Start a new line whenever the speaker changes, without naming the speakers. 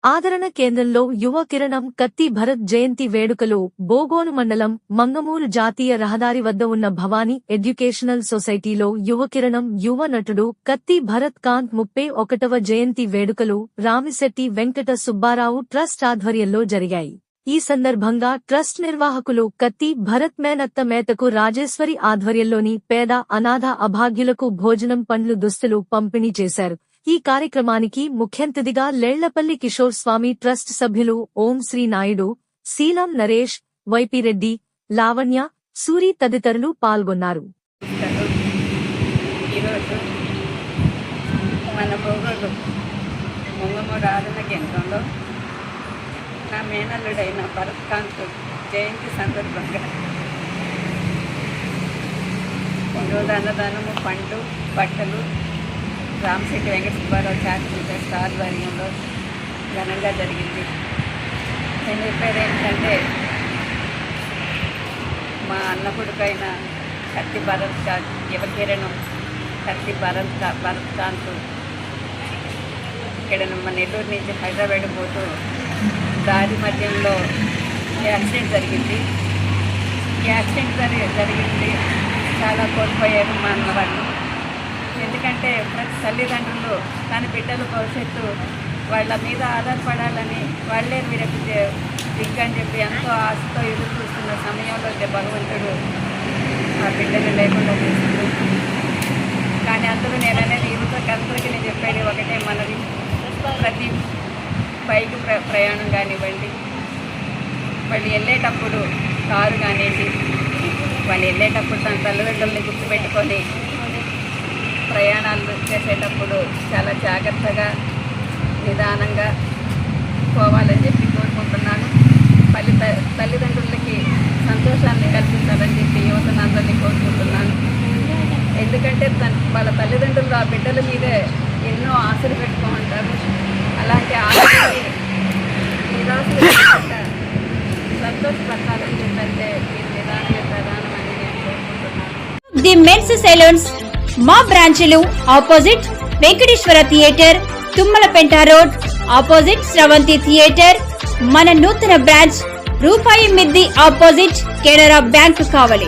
ఆదరణ కేంద్రంలో యువ కిరణం కత్తి భరత్ జయంతి వేడుకలు బోగోను మండలం మంగమూరు జాతీయ రహదారి వద్ద ఉన్న భవానీ ఎడ్యుకేషనల్ సొసైటీలో యువ కిరణం యువ నటుడు కత్తి భరత్ కాంత్ 31వ జయంతి వేడుకలు రామిశెట్టి వెంకట సుబ్బారావు ట్రస్ట్ ఆధ్వర్యంలో జరిగాయి. ఈ సందర్భంగా ట్రస్ట్ నిర్వాహకులు కత్తి భరత్ మేనత్త మేతకు రాజేశ్వరి ఆధ్వర్యంలోని పేద అనాథ అభాగ్యులకు భోజనం పండ్లు దుస్తులు పంపిణీ చేశారు. ఈ కార్యక్రమానికి ముఖ్యంతిథిగా లేళ్లపల్లి కిషోర్ స్వామి ట్రస్ట్ సభ్యులు ఓం శ్రీ నాయుడు, శీలం నరేష్, వైపిరెడ్డి, లావణ్య, సూరి తదితరులు పాల్గొన్నారు.
నా మేనల్లుడైన భరత్ కాంత్ జయంతి సందర్భంగా ఈరోజు అన్నదానము, పండ్లు, బట్టలు రామిశెట్టి వెంకట సుబ్బారావు చారిటబుల్ ట్రస్ట్ ఆధ్వర్యంలో ఘనంగా జరిగింది. నేను చెప్పేది ఏంటంటే, మా అన్న కొడుకైన కత్తి భరత్ కాంత్ యువ కిరణం కత్తి భరత్ కాంత్ ఇక్కడ మన నెల్లూరు నుంచి హైదరాబాద్ పోతూ దారి మధ్యంలో యాక్సిడెంట్ జరిగింది. జరిగింది చాలా కోల్పోయారు మా అన్న వాళ్ళు. ఎందుకంటే ప్రతి తల్లిదండ్రులు తన బిడ్డల భవిష్యత్తు వాళ్ళ మీద ఆధారపడాలని, వాళ్ళే వీరికి దిగ్గని చెప్పి ఎంతో ఆశతో ఎదురు చూస్తున్న సమయంలో భగవంతుడు ఆ బిడ్డలు లేకుండా చేస్తుంది. కానీ అందరూ నేననేది యువతకి అందరికీ నేను చెప్పేది ఒకటే మనది, ప్రతి బైక్ ప్రయాణం కానివ్వండి, వాళ్ళు వెళ్ళేటప్పుడు కారు కానివ్వండి, వాళ్ళు వెళ్ళేటప్పుడు తన తల్లిదండ్రులని గుర్తుపెట్టుకొని ప్రయాణాలు చేసేటప్పుడు చాలా జాగ్రత్తగా నిదానంగా పోవాలని చెప్పి కోరుకుంటున్నాను. తల్లిదండ్రులకి సంతోషాన్ని కల్పించాలని చెప్పి యువతనందరినీ కోరుకుంటున్నాను. ఎందుకంటే వాళ్ళ తల్లిదండ్రులు ఆ బిడ్డల మీదే ఎన్నో ఆశలు పెట్టుకుంటారు. అలాంటి ఆశని నిరాశలు సంతోషపడాలని చెప్పంటే మీరు నిదానంగా ప్రధానమని నేను కోరుకుంటున్నాను.
ది మెన్స్ సెలూన్స్ మా బ్రాంచ్లు opposite Venkateswara theatre, Tummalapenta road, opposite Sravanthi theatre. మన నూతన బ్రాంచ్ రూపాయి మిద్ది ఆపోజిట్ కెనరా బ్యాంక్ కావలి.